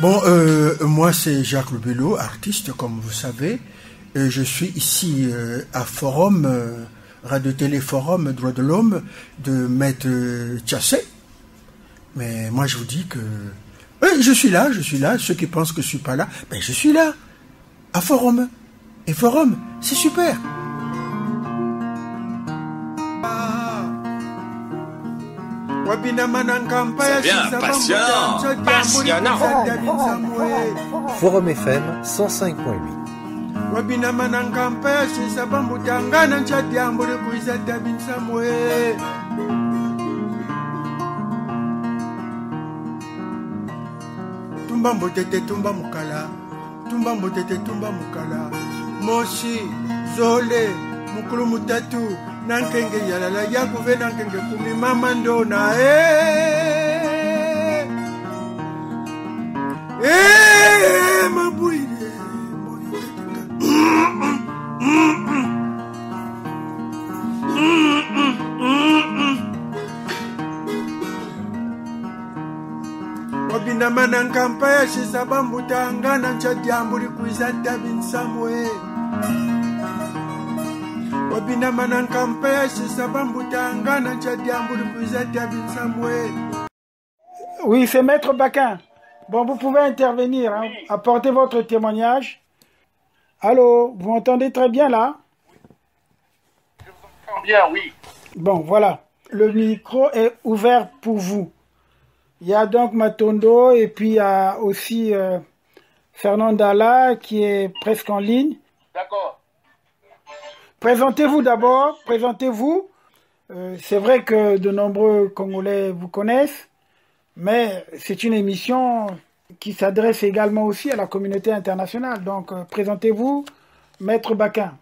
Bon, moi c'est Jacques Lubello, artiste comme vous savez. Je suis ici à Forum, Radio-Télé Forum, Droits de l'Homme, de Maître Tchassé. Mais moi je vous dis que... je suis là. Ceux qui pensent que je suis pas là, ben je suis là, à Forum. Et Forum, c'est super. C'est bien, passionnant. Forum FM 105.8. Tumba mbotete tumba mukala, tumba mbotete tumba mukala, moshi zole mukulu mutatu nankenge yalala yakuve nankenge kumi mama ndona mabuire wabina manankampa ya shisabambuta na nchadiambuli kuiza tabin samwe wabina manankampa ya shisabambuta na nchadiambuli kuiza tabin samwe. Oui, c'est Maître Baquin. Bon, vous pouvez intervenir, hein, apporter votre témoignage. Allô, vous m'entendez très bien là? Je vous entends bien, oui. Bon, voilà. Le micro est ouvert pour vous. Il y a donc Matondo et puis il y a aussi Fernand Dalla qui est presque en ligne. D'accord. Présentez-vous d'abord, présentez-vous. C'est vrai que de nombreux Congolais vous connaissent, mais c'est une émission qui s'adresse également aussi à la communauté internationale. Donc présentez-vous, Maître Baquin.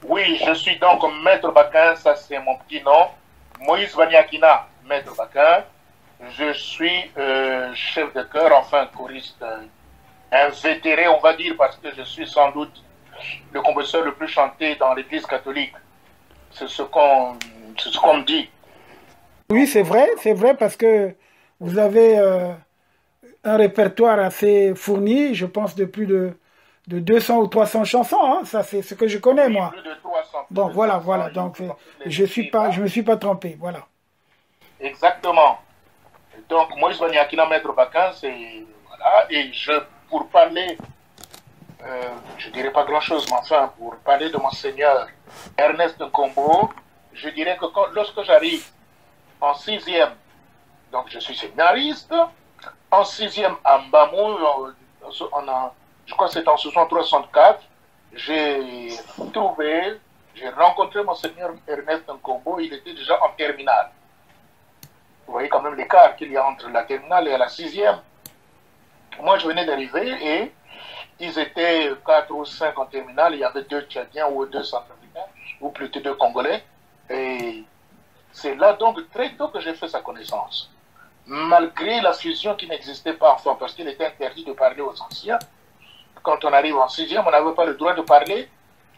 Oui, je suis donc Maître Baquin, ça c'est mon petit nom. Moïse Vaniakina, Maître Baquin. Je suis chef de chœur, enfin choriste invétéré, on va dire, parce que je suis sans doute le compositeur le plus chanté dans l'église catholique. C'est ce qu'on me dit. Oui, c'est vrai, parce que vous avez un répertoire assez fourni, je pense de plus de 200 ou 300 chansons, hein, ça c'est ce que je connais, moi. Plus de 300. Bon, voilà, donc je me suis pas trompé, voilà. Exactement. Donc, Moïse Vaniakina, Maître Baquin, c'est... Voilà, et pour parler, je dirais pas grand-chose, mais enfin, pour parler de Monseigneur Ernest Nkombo, je dirais que lorsque j'arrive en 6e, donc je suis séminariste, en 6e à Mbamou, je crois que c'est en 63-64, j'ai rencontré Monseigneur Ernest Nkombo, il était déjà en terminale. Vous voyez quand même l'écart qu'il y a entre la terminale et la 6e. Moi, je venais d'arriver et ils étaient 4 ou 5 en terminale. Il y avait 2 Tchadiens ou 2 Centrafricains, ou plutôt 2 Congolais. Et c'est là donc très tôt que j'ai fait sa connaissance. Malgré la fusion qui n'existait pas enfin, parce qu'il était interdit de parler aux anciens. Quand on arrive en 6e, on n'avait pas le droit de parler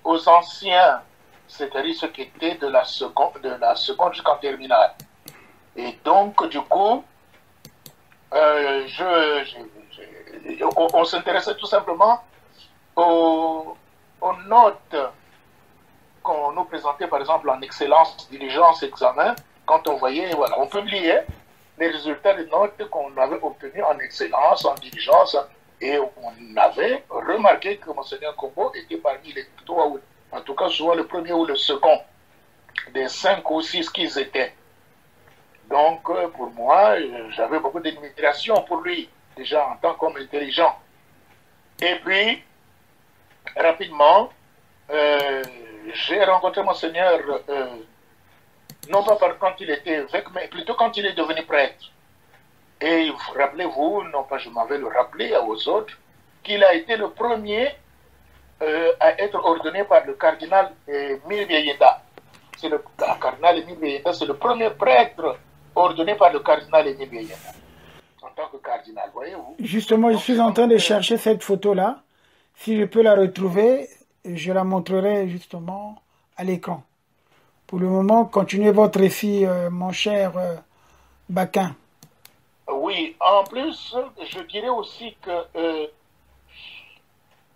aux anciens, c'est-à-dire ceux qui étaient de la seconde jusqu'en terminale. Et donc, du coup, on s'intéressait tout simplement aux notes qu'on nous présentait, par exemple, en excellence, diligence, examen. Quand on voyait, voilà, on publiait les résultats des notes qu'on avait obtenues en excellence, en diligence, et on avait remarqué que Monseigneur Nkombo était parmi les 3, ou en tout cas souvent le premier ou le second, des 5 ou 6 qu'ils étaient. Donc, pour moi, j'avais beaucoup d'admiration pour lui, déjà en tant qu'homme intelligent. Et puis, rapidement, j'ai rencontré Monseigneur, non pas quand il était évêque, mais plutôt quand il est devenu prêtre. Et rappelez-vous, non pas je m'avais le rappelé aux autres, qu'il a été le premier à être ordonné par le cardinal Mirbieyenda. C'est le cardinal Mirbieyenda, c'est le premier prêtre ordonné par le cardinal Émile Bieyenda, en tant que cardinal, voyez-vous. Justement, je suis en train de chercher cette photo-là. Si je peux la retrouver, je la montrerai justement à l'écran. Pour le moment, continuez votre récit, mon cher Baquin. Oui, en plus, je dirais aussi que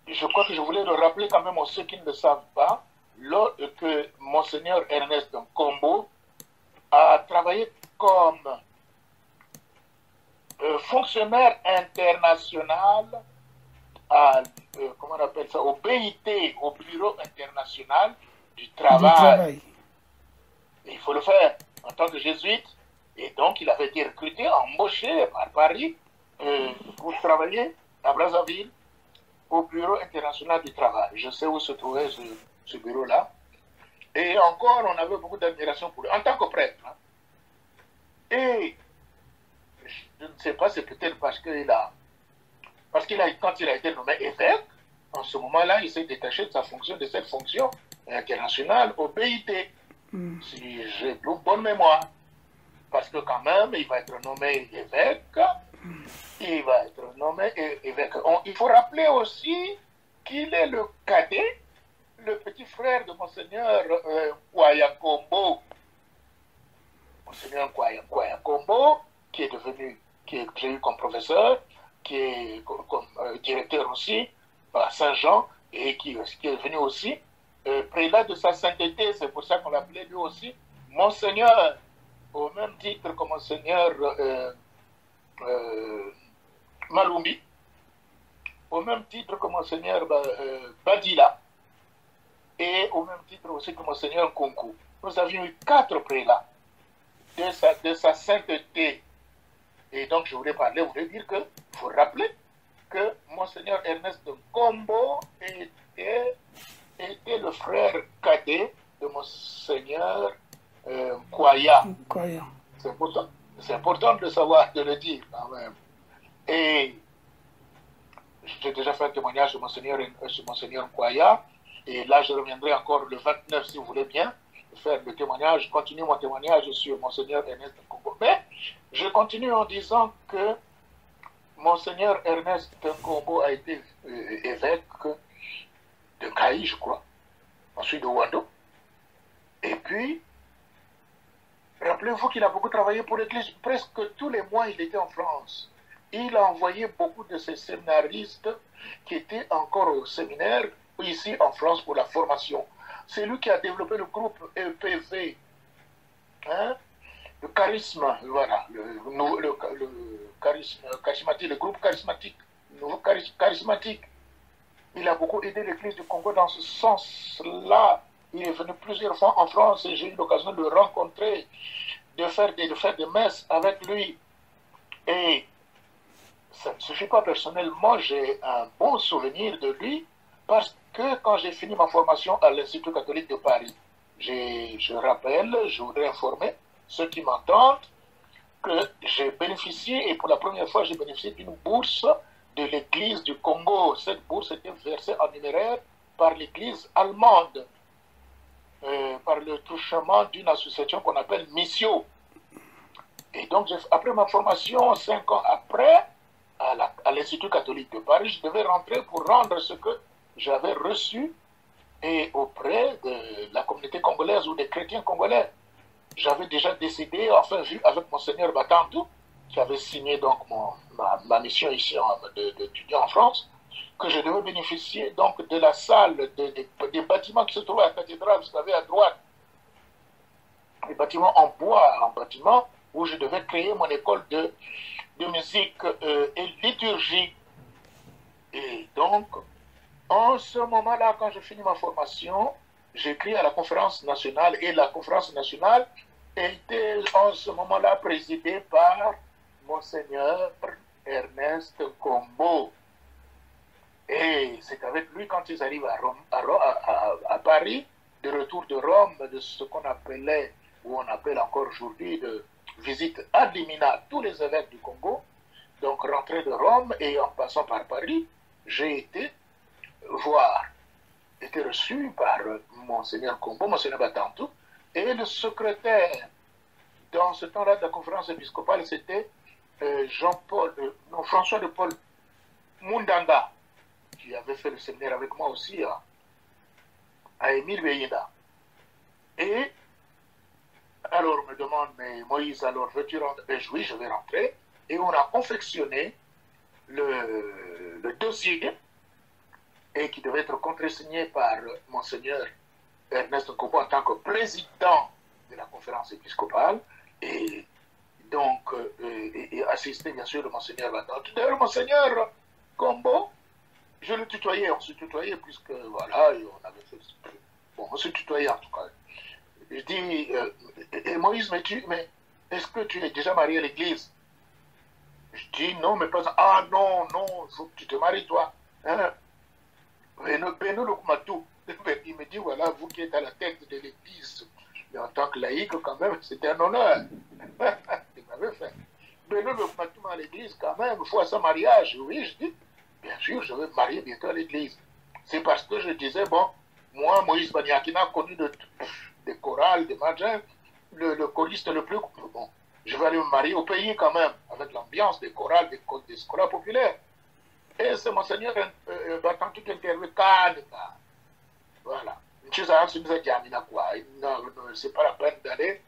je crois que je voulais le rappeler quand même à ceux qui ne le savent pas, que Monseigneur Ernest Combo a travaillé comme fonctionnaire international comment on appelle ça, au BIT, au Bureau international du travail. Il faut le faire en tant que jésuite. Et donc, il avait été recruté, embauché par Paris pour travailler à Brazzaville au Bureau international du travail. Je sais où se trouvait ce bureau-là. Et encore, on avait beaucoup d'admiration pour lui, en tant que prêtre. Hein. Et je ne sais pas, c'est peut-être parce qu'il a, quand il a été nommé évêque, en ce moment-là, il s'est détaché de sa fonction, de cette fonction internationale au BIT, si j'ai bonne mémoire. Parce que quand même, il va être nommé évêque, il va être nommé évêque. Il faut rappeler aussi qu'il est le cadet, le petit frère de Monseigneur Kwayakombo. Monseigneur Kwayakombo, qui est eu comme professeur, qui est comme directeur aussi à Saint-Jean, et qui est venu aussi prélat de sa sainteté. C'est pour ça qu'on l'appelait lui aussi Monseigneur, au même titre que Monseigneur Malumbi, au même titre que Monseigneur Badila, et au même titre aussi que Monseigneur Nkunku. Nous avions eu 4 prélats de sa sainteté. Et donc, je voulais dire que, il faut rappeler que Monseigneur Ernest Combo était le frère cadet de Monseigneur Kwaya. C'est important de savoir, de le dire quand même. Et j'ai déjà fait un témoignage sur Monseigneur Kwaya. Et là, je reviendrai encore le 29, si vous voulez bien, faire le témoignage, continuer mon témoignage sur Monseigneur Ernest Nkombo. Mais je continue en disant que Monseigneur Ernest Nkombo a été évêque de Caï, je crois, ensuite de Wando. Et puis, rappelez-vous qu'il a beaucoup travaillé pour l'Église. Presque tous les mois, il était en France. Il a envoyé beaucoup de ses séminaristes qui étaient encore au séminaire ici en France pour la formation. C'est lui qui a développé le groupe EPV, hein, le charisme, voilà, le charismatique, le groupe charismatique, charismatique. Il a beaucoup aidé l'Église du Congo dans ce sens-là. Il est venu plusieurs fois en France et j'ai eu l'occasion de le rencontrer, de faire des messes avec lui. Et ça ne suffit pas personnellement, j'ai un bon souvenir de lui parce que quand j'ai fini ma formation à l'Institut catholique de Paris, je rappelle, je voudrais informer ceux qui m'entendent que j'ai bénéficié, et pour la première fois, j'ai bénéficié d'une bourse de l'Église du Congo. Cette bourse était versée en numéraire par l'Église allemande, par le truchement d'une association qu'on appelle Missio. Et donc, après ma formation, 5 ans après, à l'Institut catholique de Paris, je devais rentrer pour rendre ce que j'avais reçu et auprès de la communauté congolaise ou des chrétiens congolais. J'avais déjà décidé, enfin vu avec Monseigneur Batantou, qui avait signé donc ma mission ici d'étudiant en France, que je devais bénéficier donc de la salle, des bâtiments qui se trouvaient à la cathédrale, vous savez, à droite. Des bâtiments en bois, en bâtiment où je devais créer mon école de musique et liturgie. Et donc, en ce moment-là, quand je finis ma formation, j'écris à la conférence nationale et la conférence nationale était en ce moment-là présidée par Monseigneur Ernest Combo. Et c'est avec lui, quand ils arrivent à Paris, de retour de Rome, de ce qu'on appelait, ou on appelle encore aujourd'hui, de visite ad limina tous les évêques du Congo. Donc, rentré de Rome et en passant par Paris, j'ai été reçu par Monseigneur Combo, Monseigneur Batantou, et le secrétaire dans ce temps-là de la conférence épiscopale, c'était François de Paul Mundanga, qui avait fait le séminaire avec moi aussi à Émile Beyida. Et alors on me demande, mais Moïse, alors veux-tu rentrer? Oui, je vais rentrer. Et on a confectionné le dossier et qui devait être contresigné par Monseigneur Ernest Nkombo en tant que président de la conférence épiscopale et donc et assisté bien sûr de Monseigneur Batant. D'ailleurs, Monseigneur Nkombo, je le tutoyais, on se tutoyait puisque voilà, et on avait fait... Bon, on se tutoyait en tout cas. Je dis, Moïse, mais est-ce que tu es déjà marié à l'église? Je dis, non, mais pas... Ah non, il faut que tu te maries toi. Hein? Il me dit, voilà, vous qui êtes à la tête de l'église, mais en tant que laïque, quand même, c'était un honneur. Il m'avait fait. Beno Lokumatou à l'église, quand même, il faut à son mariage. Oui, je dis, bien sûr, je vais me marier bientôt à l'église. C'est parce que je disais, bon, moi, Moïse Baniakina, connu des chorales, des magins, le choriste le plus... Bon, je vais aller me marier au pays quand même, avec l'ambiance des chorales, des scolas populaires. Et c'est Monseigneur Batant qui intervient, voilà. C'est pas la peine d'aller,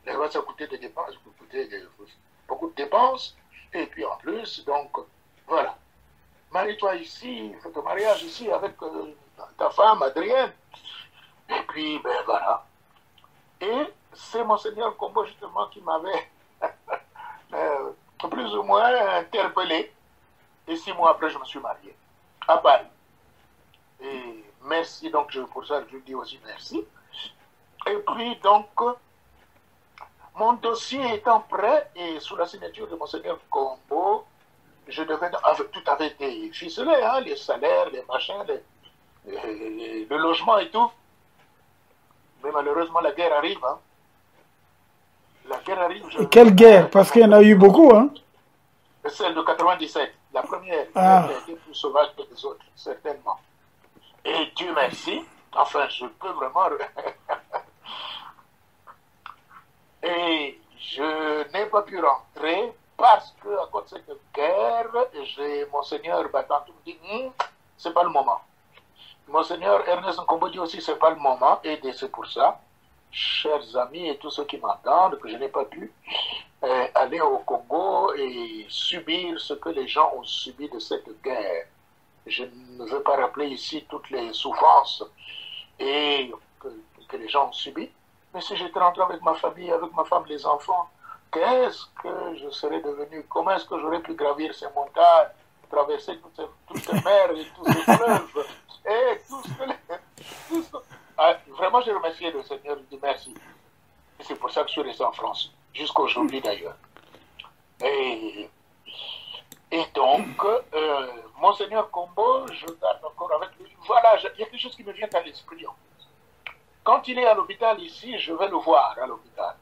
ça va coûter des dépenses, beaucoup de dépenses, et puis en plus, donc, voilà. Marie-toi ici, fais ton mariage ici avec ta femme, Adrienne. Et puis, ben voilà. Et c'est Monseigneur Nkombo justement qui m'avait plus ou moins interpellé. Et 6 mois après, je me suis marié à Paris. Et merci, donc pour ça, je dis aussi merci. Et puis, donc, mon dossier étant prêt et sous la signature de Monseigneur Nkombo, je devais, tout avait été ficelé, hein, les salaires, les machins, le logement et tout. Mais malheureusement, la guerre arrive. Hein. La guerre arrive. Et quelle guerre? Parce qu'il y en a eu beaucoup. Hein. Celle de 97. La première, qui a été plus sauvage que les autres, certainement. Et Dieu merci, enfin, je peux vraiment... Et je n'ai pas pu rentrer parce que, à cause de cette guerre, j'ai Monseigneur Batant me dit, c'est pas le moment. Monseigneur Ernest Nkombo dit aussi, c'est pas le moment, et c'est pour ça, chers amis et tous ceux qui m'entendent, que je n'ai pas pu aller au Congo et subir ce que les gens ont subi de cette guerre. Je ne veux pas rappeler ici toutes les souffrances et que les gens ont subi, mais si j'étais rentré avec ma famille, avec ma femme, les enfants, qu'est-ce que je serais devenu? Comment est-ce que j'aurais pu gravir ces montagnes, traverser toutes ces mers et tous ces fleuves et tout ce que... Vraiment, j'ai remercié le Seigneur, je dis merci. Et c'est pour ça que je suis resté en France, jusqu'aujourd'hui d'ailleurs. Et donc, Monseigneur Nkombo, je garde encore avec lui. Voilà, il y a quelque chose qui me vient à l'esprit. Quand il est à l'hôpital ici, je vais le voir à l'hôpital.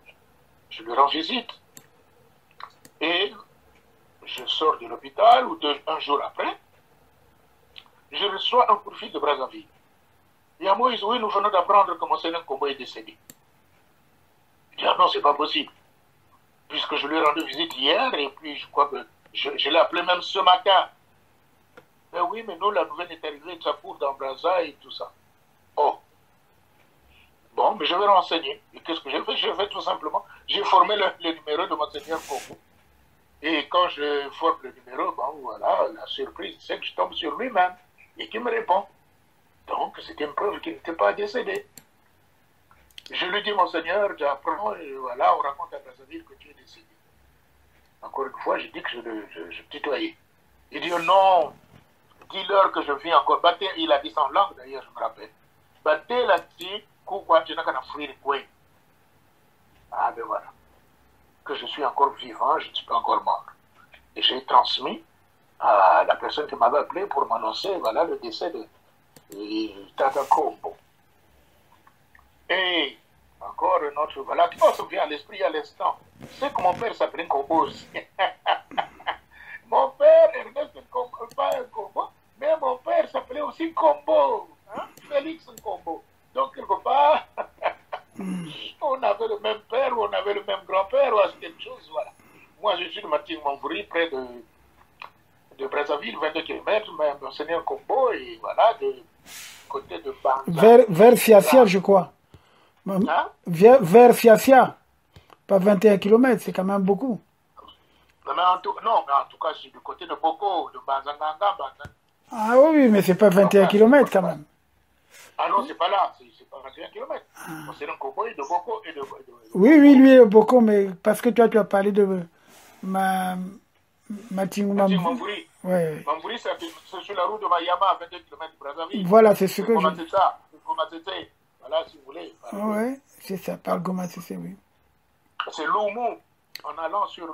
Je lui rends visite. Et je sors de l'hôpital, ou un jour après, je reçois un coup de fil de Brazzaville. Il y a Moïse, oui, nous venons d'apprendre que Monseigneur Nkombo est décédé. Je dis, ah non, c'est pas possible. Puisque je lui ai rendu visite hier, et puis je crois que je l'ai appelé même ce matin. Ben oui, mais nous, la nouvelle est arrivée, ça court dans Brazza et tout ça. Oh. Bon, mais je vais renseigner. Et qu'est-ce que j'ai fait? J'ai fait tout simplement, j'ai formé le numéro de Monseigneur Nkombo. Et quand je forme le numéro, bon, voilà, la surprise, c'est que je tombe sur lui-même et qu'il me répond. Donc, c'était une preuve qu'il n'était pas décédé. Je lui dis, Monseigneur, j'apprends, et voilà, on raconte à Brazzaville que tu es décédé. Encore une fois, j'ai dit que je tutoyais. Il dit, non, dis-leur que je viens encore. Battez, il a dit sans langue, d'ailleurs, je me rappelle. Battez là-dessus, quoi, tu n'as qu'à fuir le coin. Ah, ben voilà. Que je suis encore vivant, je ne suis pas encore mort. Et j'ai transmis à la personne qui m'avait appelé pour m'annoncer, voilà, le décès de Tata Nkombo. Et encore un autre, voilà, qui se vient à l'esprit à l'instant. C'est que mon père s'appelait Nkombo aussi. Mon père, Ernest Nkombo, pas Nkombo, mais mon père s'appelait aussi Nkombo, hein? Félix Nkombo. Donc, quelque part, on avait le même père, on avait le même grand-père, ou quelque chose, voilà. Moi, je suis de Matin-Monvry, près de Brazzaville, 22 km, mais Monseigneur Nkombo, et voilà, de côté de Banza. Vers Fiacia, je crois. Hein? Vers Fiacia, pas 21 km, c'est quand même beaucoup. Non, mais en tout cas, c'est du côté de Boko, de Banzanganga. Ah oui, mais c'est pas 21 km quand même. Ah non, c'est pas là, c'est pas 21 km. C'est un Congo de Boko et de... Oui, oui, lui est Boko, mais parce que toi, tu as parlé de Mating Mambouri. Ouais. Mambouri, c'est sur la route de Mayama à 22 km de Brazzaville. Voilà, c'est ce que je... C'est ça, c'est voilà, si vous voulez. Oui, c'est ça, par Goma Tete, oui. C'est Loumou, en allant sur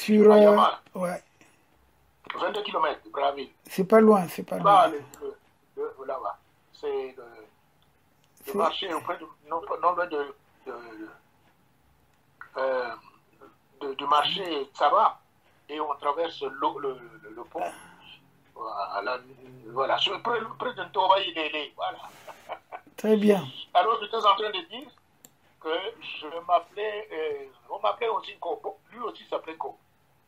Mayama. Ouais. 22 km de Brazzaville. C'est pas loin, c'est pas loin. Là-bas. C'est le marché auprès de, non loin du marché Tsaba, et on traverse le pont. Voilà, près de Ntobaï Délé, voilà. Très bien. Alors, j'étais en train de dire que on m'appelait aussi Kombo, lui aussi s'appelait Kombo.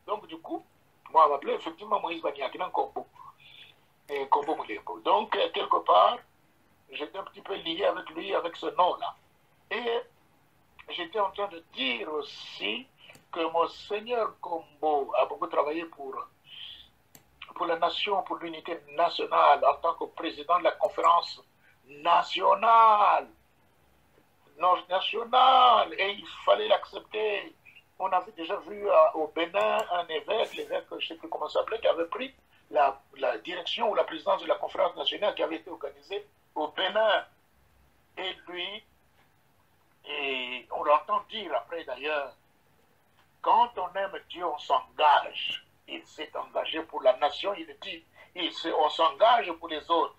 Donc, du coup, moi, on m'appelait effectivement Moïse Baniakinan Kombo. Et Kombo Moulenko. Donc, quelque part, j'étais un petit peu lié avec lui, avec ce nom-là. Et j'étais en train de dire aussi que Monseigneur Kombo a beaucoup travaillé pour la nation, pour l'unité nationale, en tant que président de la conférence nationale. Et il fallait l'accepter. On avait déjà vu au Bénin un évêque, l'évêque, je ne sais plus comment ça s'appelait, qui avait pris la direction ou la présidence de la conférence nationale qui avait été organisée au Bénin. Et lui, et on l'entend dire après d'ailleurs, quand on aime Dieu, on s'engage. Il s'est engagé pour la nation, il dit, on s'engage pour les autres.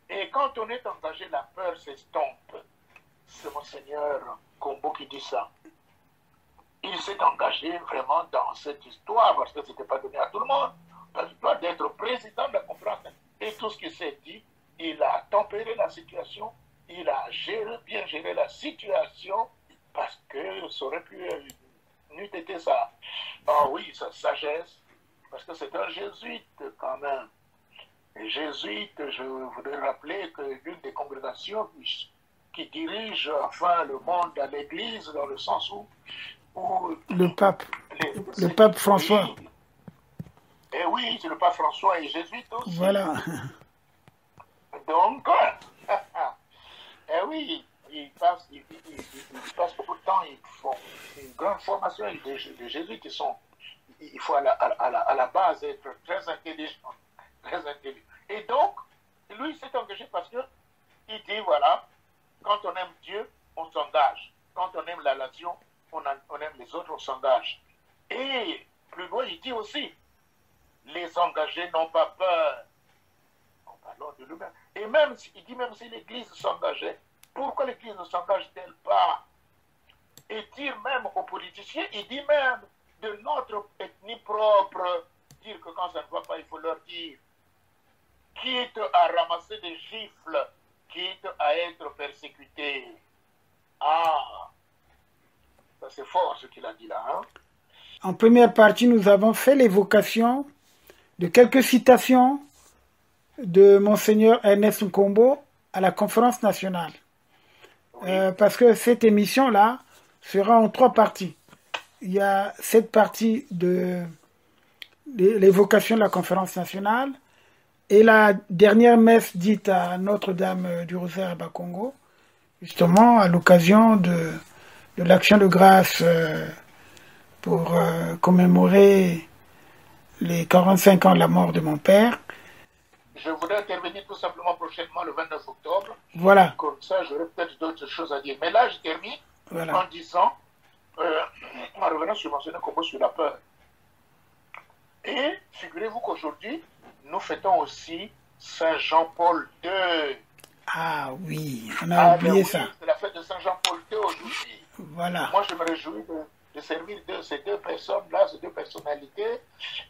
Et quand on est engagé, la peur s'estompe. C'est Monseigneur Kombo qui dit ça. Il s'est engagé vraiment dans cette histoire, parce que ce n'était pas donné à tout le monde, dans l'histoire d'être président de la conférence. Et tout ce qui s'est dit, il a tempéré la situation, il a bien géré la situation, parce que ça aurait pu n'eût été ça. Ah oui, sa sagesse, parce que c'est un jésuite quand même. Les jésuites, je voudrais rappeler que l'une des congrégations qui dirige enfin le monde à l'église, dans le sens où le pape François. Et oui, c'est le pape François et jésuite aussi. Voilà. Donc, et oui, ils passent beaucoup de temps, ils font une grande formation. Les jésuites, il faut à la base être très intelligent. Très intelligent. Et donc, lui, il s'est engagé parce que il dit, voilà, quand on aime Dieu, on s'engage. Quand on aime la nation, on aime les autres, on s'engage. Et plus loin, il dit aussi, les engagés n'ont pas peur. En parlant de lui-même. Et même, il dit même si l'Église s'engageait, pourquoi l'Église ne s'engage-t-elle pas? Et dire même aux politiciens, il dit même de notre ethnie propre, dire que quand ça ne va pas, il faut leur dire, quitte à ramasser des gifles, quitte à être persécuté. Ah, ça c'est fort ce qu'il a dit là. Hein? En première partie, nous avons fait l'évocation de quelques citations de Monseigneur Ernest Nkombo à la conférence nationale. Oui. Parce que cette émission-là sera en 3 parties. Il y a cette partie de l'évocation de la conférence nationale et la dernière messe dite à Notre-Dame du Rosaire à Bakongo, justement à l'occasion de l'action de grâce pour commémorer les 45 ans de la mort de mon père. Je voudrais intervenir tout simplement prochainement le 29 octobre. Voilà. Comme ça, j'aurai peut-être d'autres choses à dire. Mais là, je termine en disant, en revenant sur mentionner Kombo sur la peur. Et figurez-vous qu'aujourd'hui, nous fêtons aussi Saint Jean-Paul II. Ah oui, on a oublié ça. C'est la fête de Saint Jean-Paul II aujourd'hui. Voilà. Moi, je me réjouis de servir ces deux personnes-là, ces deux personnalités,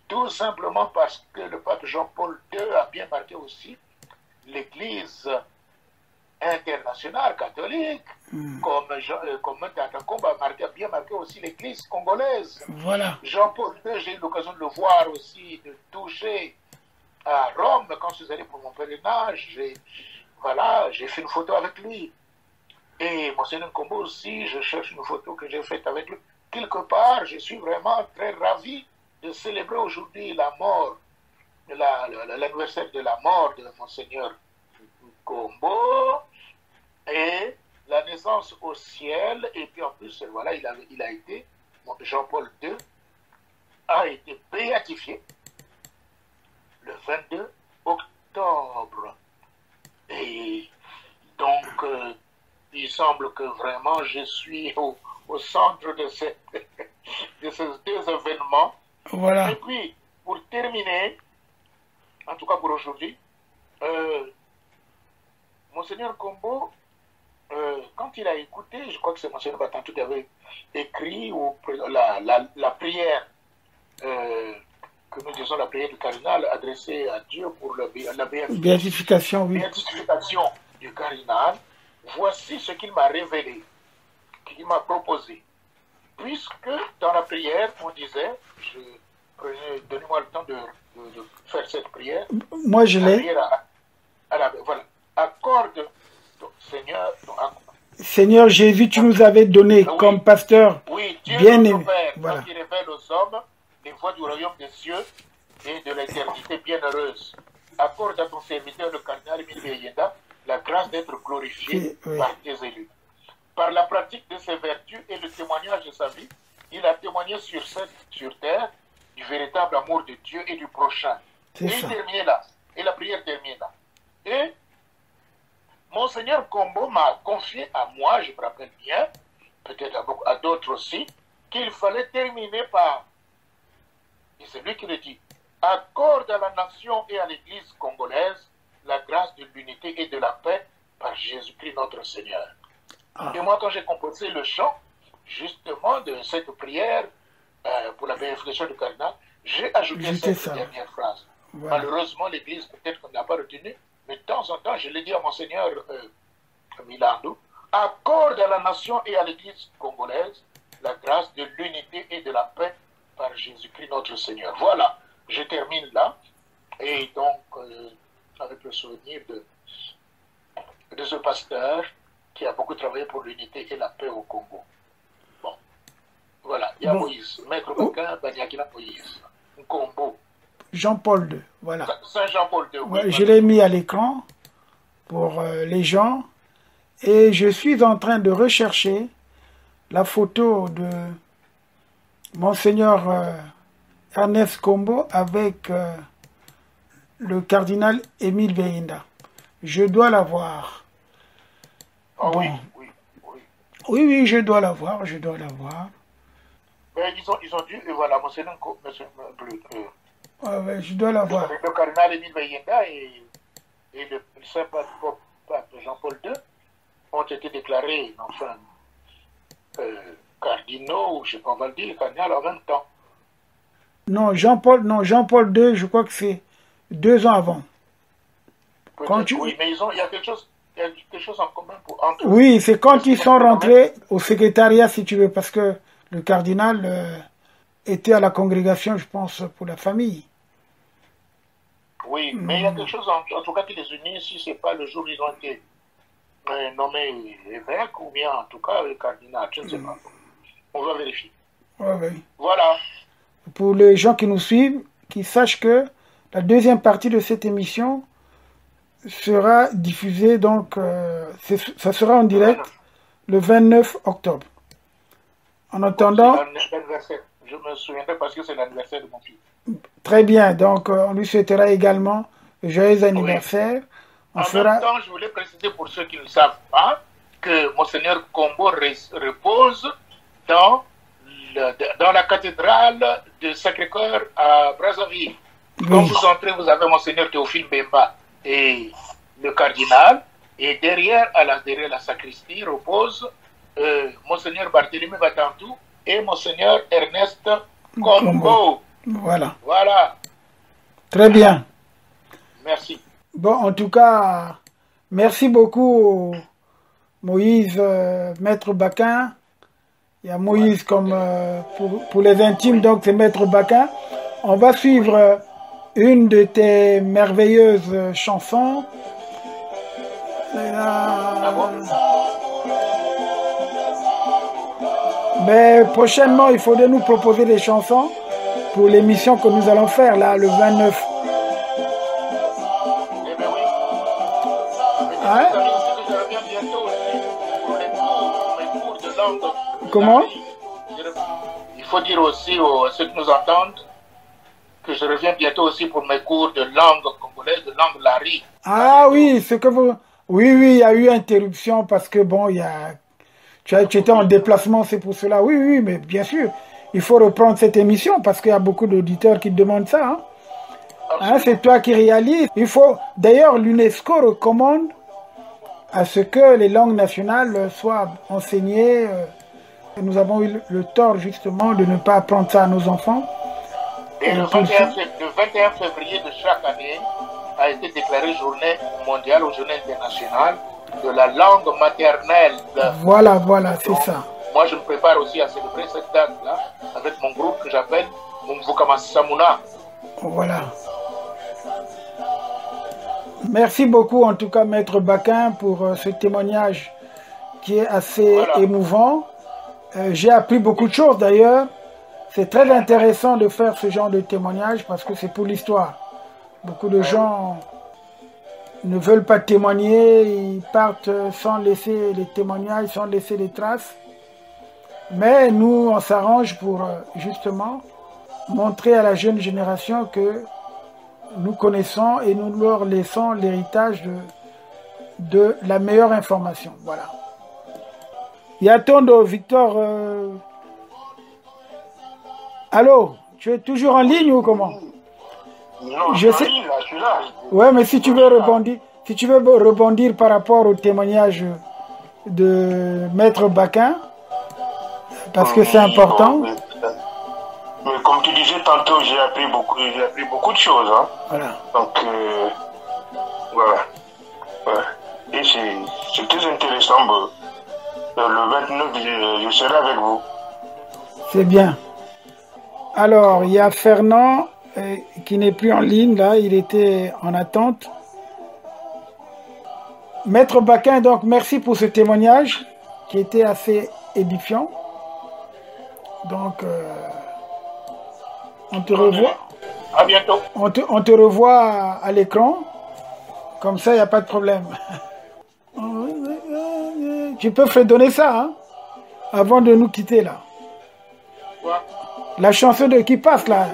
tout simplement parce que le pape Jean-Paul II a bien marqué aussi l'Église internationale catholique, comme Tata Kombo a bien marqué aussi l'Église congolaise. Voilà. Jean-Paul II, j'ai eu l'occasion de le voir aussi, de toucher à Rome quand je suis allé pour mon pèlerinage. J'ai fait une photo avec lui. Et Monseigneur Kombo aussi, je cherche une photo que j'ai faite avec lui. quelque part, je suis vraiment très ravi de célébrer aujourd'hui la mort, l'anniversaire de la mort de Monseigneur Kombo et la naissance au ciel. Et puis en plus, voilà, il a été, Jean-Paul II a été béatifié le 22 octobre. Et donc, il semble que vraiment je suis au centre de ces deux événements. Voilà. Et puis, pour terminer, en tout cas pour aujourd'hui, Monseigneur Kombo, quand il a écouté, je crois que c'est Monseigneur Batantou qui avait écrit la prière, que nous disons la prière du cardinal adressée à Dieu pour la béatification, oui. Béatification du cardinal. Voici ce qu'il m'a révélé, qu'il m'a proposé. Puisque dans la prière, on disait, donnez-moi le temps de faire cette prière. Moi, je l'ai. Voilà. Accorde, Seigneur. Seigneur Jésus, tu nous avais donné comme pasteur bien aimé. Voilà. Qui révèle aux hommes les voies du royaume des cieux et de l'éternité bienheureuse. Accorde à ton serviteur, le cardinal Émile Beyenda, la grâce d'être glorifié par tes élus. Par la pratique de ses vertus et le témoignage de sa vie, il a témoigné sur terre du véritable amour de Dieu et du prochain. Et il termine là. Et la prière termine là. Et Monseigneur Kombo m'a confié à moi, je me rappelle bien, peut-être à d'autres aussi, qu'il fallait terminer par, et c'est lui qui le dit, accorde à la nation et à l'Église congolaise la grâce de l'unité et de la paix par Jésus-Christ notre Seigneur. Et moi, quand j'ai composé le chant, justement, de cette prière pour la bénédiction du cardinal, j'ai ajouté cette dernière phrase. Voilà. Malheureusement, l'Église, peut-être qu'on n'a pas retenu, mais de temps en temps, je l'ai dit à Monseigneur Milando, accorde à la nation et à l'Église congolaise la grâce de l'unité et de la paix par Jésus-Christ notre Seigneur. Voilà, je termine là, et donc, avec le souvenir de ce pasteur qui a beaucoup travaillé pour l'unité et la paix au Congo. Bon, voilà, il y a Moïse, Maître Baquin, Banyakina Moïse, Kombo. Jean-Paul II, voilà. Saint Jean-Paul II, oui. Je l'ai mis à l'écran pour les gens et je suis en train de rechercher la photo de Monseigneur Ernest Kombo avec le cardinal Émile Beyenda. Je dois la voir. Ah bon. Oui, je dois la voir, Mais ils ont dû, et voilà, Monseigneur je dois la voir. Le cardinal Émile Beyenda et le Saint-Pape Jean-Paul II ont été déclarés, enfin, cardinaux, je ne sais pas, on va le dire, cardinal en même temps. Non, Jean-Paul II, je crois que c'est 2 ans avant. Oui, mais il y a quelque chose en commun entre eux. Oui, c'est quand ils sont rentrés au secrétariat, si tu veux, parce que le cardinal était à la congrégation, je pense, pour la famille. Oui, mais il y a quelque chose, en tout cas, qui les unit, si ce n'est pas le jour où ils ont été nommés évêques, ou bien, en tout cas, le cardinal, je ne sais pas. On va vérifier. Oui. Voilà. Pour les gens qui nous suivent, qui sachent que la deuxième partie de cette émission sera diffusée, donc, ça sera en direct le 29 octobre. En attendant... Je me souviendrai parce que c'est l'anniversaire de mon fils. Très bien, donc on lui souhaitera également un joyeux anniversaire. En même temps, je voulais préciser pour ceux qui ne savent pas que Monseigneur Kombo repose dans la cathédrale de Sacré-Cœur à Brazzaville. Oui. Quand vous entrez, vous avez Monseigneur Théophile Bemba et le cardinal, et derrière la sacristie repose Monseigneur Barthélemy Batantou et Monseigneur Ernest Kombo. Voilà. Très bien. Merci. Bon, en tout cas, merci beaucoup Moïse, Maître Baquin. Il y a Moïse comme pour les intimes, donc c'est Maître Baquin. On va suivre une de tes merveilleuses chansons. Mais prochainement, il faudrait nous proposer des chansons pour l'émission que nous allons faire là, le 29. Eh bien oui. Hein? Je reviens bientôt aussi pour mes cours de langue. Comment? Il faut dire aussi à ceux qui nous entendent que je reviens bientôt aussi pour mes cours de langue congolaise, de langue lari. Ah oui, ce que vous... Oui, oui, il y a eu interruption parce que bon, il y a... Tu étais en déplacement, c'est pour cela. Oui, oui, mais bien sûr, il faut reprendre cette émission parce qu'il y a beaucoup d'auditeurs qui demandent ça. Hein? Hein, c'est toi qui réalises. Il faut... D'ailleurs, l'UNESCO recommande à ce que les langues nationales soient enseignées. Nous avons eu le tort justement de ne pas apprendre ça à nos enfants. Et le 21 février de chaque année a été déclarée journée mondiale ou journée internationale de la langue maternelle. Voilà, voilà, c'est ça. Moi, je me prépare aussi à célébrer cette date-là avec mon groupe que j'appelle Mumvukama Samuna. Voilà. Merci beaucoup en tout cas, Maître Baquin, pour ce témoignage qui est assez émouvant. J'ai appris beaucoup de choses d'ailleurs. C'est très intéressant de faire ce genre de témoignage parce que c'est pour l'histoire. Beaucoup de gens ne veulent pas témoigner, ils partent sans laisser les témoignages, sans laisser les traces. Mais nous, on s'arrange pour justement montrer à la jeune génération que nous connaissons et nous leur laissons l'héritage de la meilleure information. Voilà. Y a-t-on Victor Allô, tu es toujours en ligne ou comment? Non, je suis là, je suis là. Ouais, mais si tu veux rebondir par rapport au témoignage de Maître Baquin, parce que c'est important. Mais comme tu disais tantôt, j'ai appris beaucoup de choses. Hein. Voilà. Donc, voilà. Ouais. Et c'est très intéressant. Le 29, je serai avec vous. C'est bien. Alors, il y a Fernand qui n'est plus en ligne, là, il était en attente. Maître Baquin, donc, merci pour ce témoignage qui était assez édifiant. Donc, on te revoit. À bientôt. On te revoit à l'écran. Comme ça, il n'y a pas de problème. Tu peux fredonner ça, hein, avant de nous quitter, là. Quoi? La chanson qui passe, là.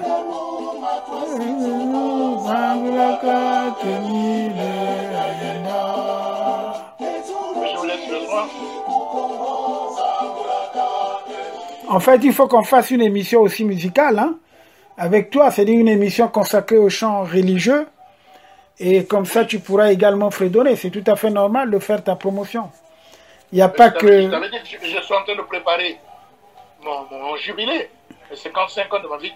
En fait, il faut qu'on fasse une émission aussi musicale, hein, avec toi, c'est-à-dire une émission consacrée aux chants religieux. Et comme ça, tu pourras également fredonner. C'est tout à fait normal de faire ta promotion. Il n'y a pas que... Je t'avais dit que je suis en train de préparer mon jubilé. Les 55 ans de ma vie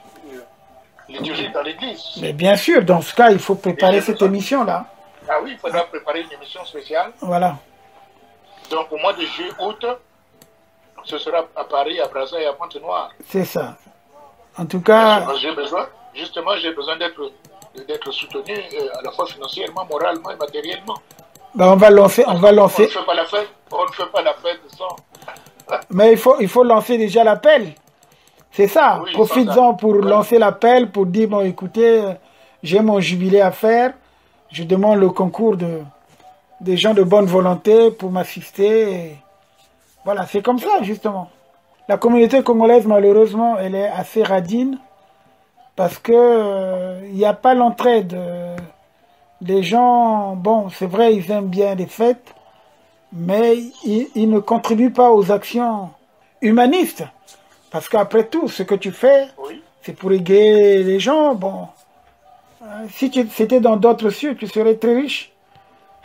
liturgique dans l'église. Mais bien sûr, dans ce cas, il faut préparer cette émission-là. Ah oui, il faudra préparer une émission spéciale. Voilà. Donc au mois de juillet, août, ce sera à Paris, à Brazzaville et à Pointe-Noire. C'est ça. En tout cas... J'ai besoin d'être soutenu à la fois financièrement, moralement et matériellement. Ben on va lancer. On ne fait pas la fête sans. Mais il faut lancer déjà l'appel. C'est ça. Oui, profites-en pour lancer l'appel, pour dire, bon, écoutez, j'ai mon jubilé à faire. Je demande le concours des gens de bonne volonté pour m'assister. Voilà, c'est comme ça, justement. La communauté congolaise, malheureusement, elle est assez radine parce que il n'y a pas l'entraide. Les gens, bon, c'est vrai, ils aiment bien les fêtes, mais ils ne contribuent pas aux actions humanistes. Parce qu'après tout, ce que tu fais, c'est pour égayer les gens. Bon, si c'était dans d'autres cieux, tu serais très riche.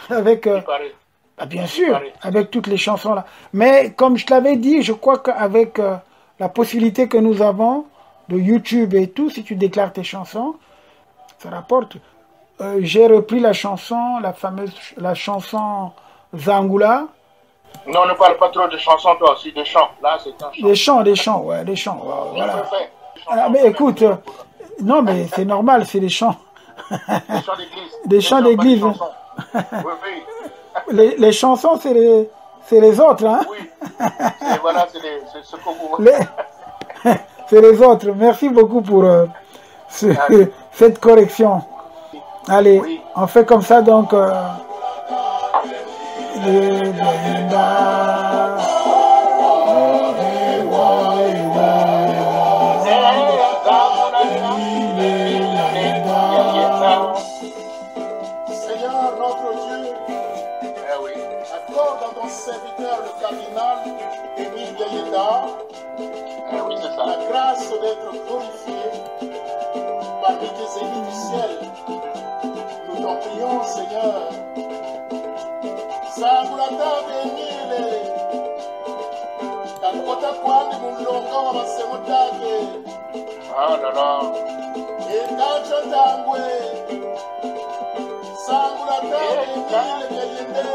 Avec, bien sûr, avec toutes les chansons là. Mais comme je te l'avais dit, je crois qu'avec la possibilité que nous avons de YouTube et tout, si tu déclares tes chansons, ça rapporte. J'ai repris la chanson, la chanson Zangula. Non, ne parle pas trop de chansons, toi aussi, des chants. Là, c'est un chant. Des chants. Voilà. Ah, mais écoute, non, mais c'est normal, c'est des chants. Des chants d'église. Des chants d'église. Oui. Les chansons, c'est les autres, hein. Oui. Voilà, c'est ce que vous... C'est les autres. Merci beaucoup pour cette correction. Allez, oui. On fait comme ça donc. Seigneur notre Dieu, accorde à ton serviteur le cardinal Émile Gayeda la grâce d'être glorifié parmi tes élus du ciel. Nous t'en prions, Seigneur. Sangulata Émile, Kakota Kwandi Mulonga wa Masemotake. Ah là là. Et Kacha Tangwe. Sangulata Émile Gayede.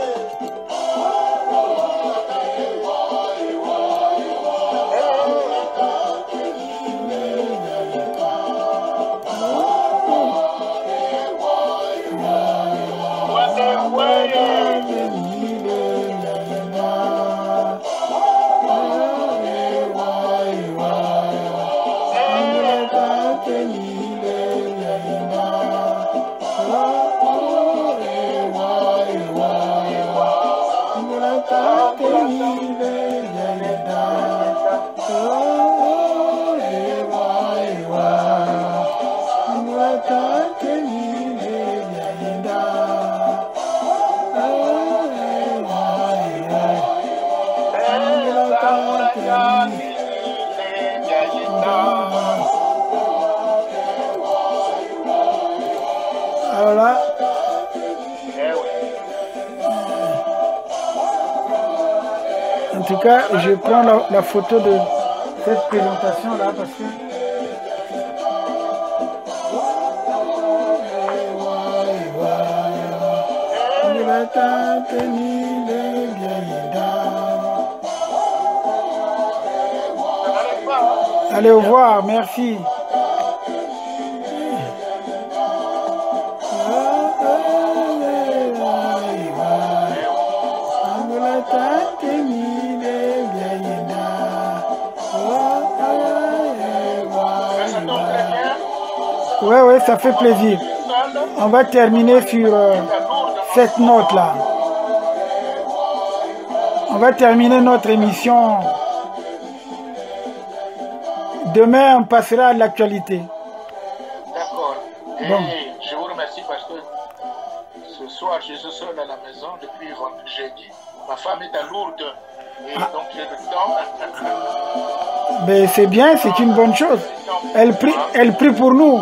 Alors là, en tout cas, je prends la photo de cette présentation là parce que allez, au revoir, merci. Ouais, ça fait plaisir. On va terminer sur cette note-là. On va terminer notre émission. Demain, on passera à l'actualité. D'accord. Et bon. Je vous remercie parce que ce soir, je suis seul à la maison depuis jeudi. Ma femme est à Lourdes. Et donc, j'ai le temps. Mais c'est bien, c'est une bonne chose. Elle prie pour nous.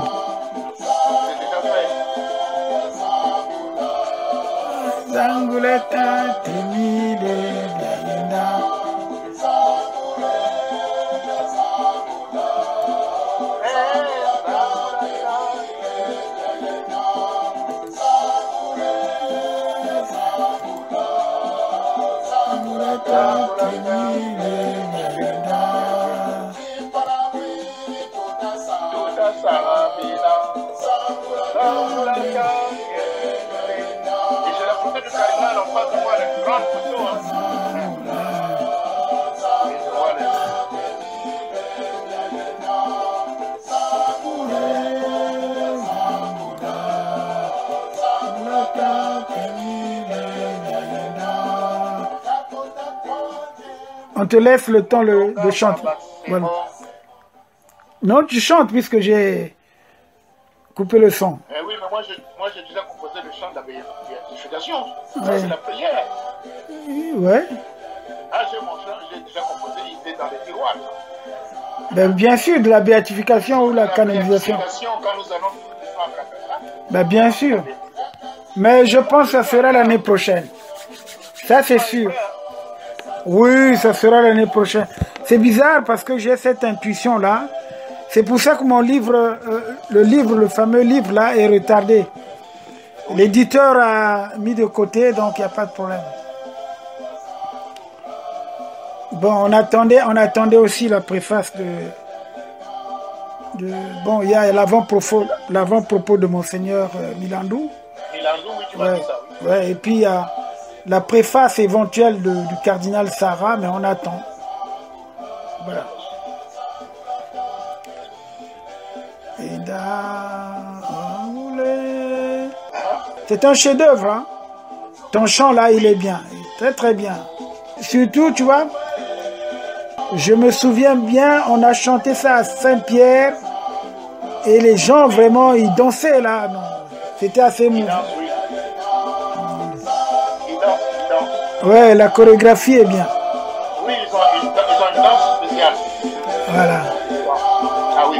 On te laisse le temps de chanter. Voilà. Non, tu chantes puisque j'ai coupé le son. Oui, mais moi j'ai déjà composé le chant de la béatification. Ça, c'est la prière. Ouais. Ah, j'ai mon chant, j'ai déjà composé, il est dans les tiroirs. Ben, bien sûr, de la béatification ou la canalisation. Quand nous allons... Ben, bien sûr. Mais je pense que ça sera l'année prochaine. Ça, c'est sûr. Oui, ça sera l'année prochaine. C'est bizarre parce que j'ai cette intuition-là. C'est pour ça que mon livre, le fameux livre là, est retardé. L'éditeur a mis de côté, donc il n'y a pas de problème. Bon, on attendait aussi la préface bon, il y a l'avant-propos de Monseigneur Milandou. Milandou, oui, tu m'as dit ça, oui. Ouais, et puis il y a la préface éventuelle du cardinal Sarah, mais on attend. Voilà. C'est un chef-d'œuvre, hein. Ton chant là, il est bien, très très bien. Surtout, tu vois, je me souviens bien, on a chanté ça à Saint-Pierre et les gens vraiment, ils dansaient là. C'était assez mouvant. Ouais, la chorégraphie est bien. Oui, ils ont une danse spéciale. Voilà. Ah oui.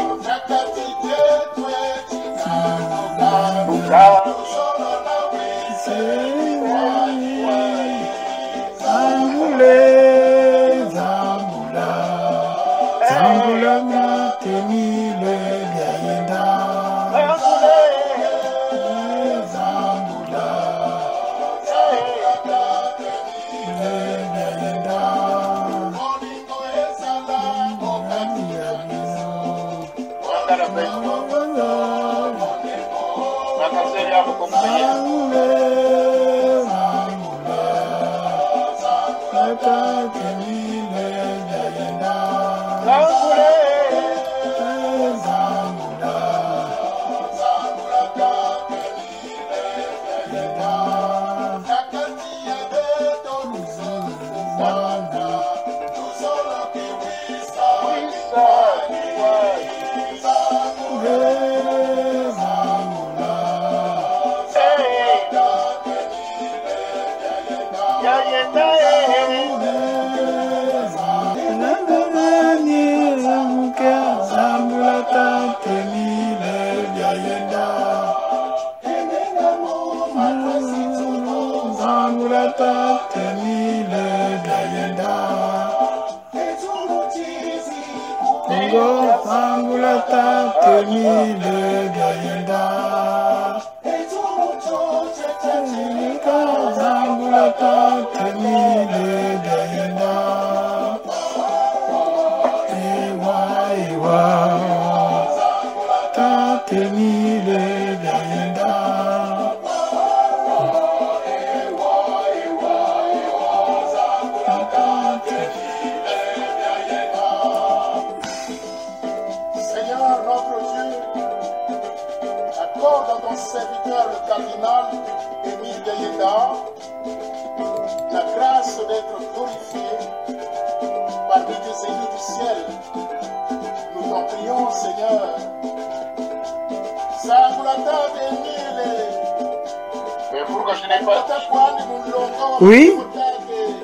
Oui.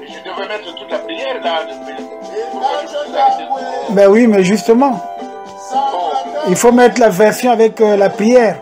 Je devais mettre toute la prière là. Ben oui, mais justement, il faut mettre la version avec la prière.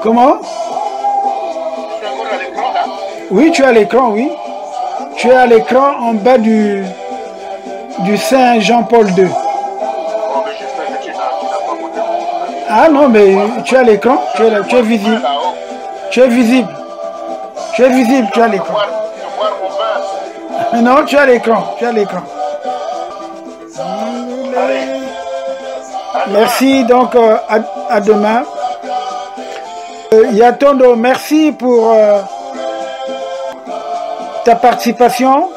Comment? Oui, tu es à l'écran, oui. Tu es à l'écran en bas du Saint Jean-Paul II. Ah non, mais tu es à l'écran, tu es visible. Tu es visible. Tu es visible, tu es à l'écran. Non, tu es à l'écran, tu es à l'écran. Merci, donc à demain. Yatondo, merci pour ta participation.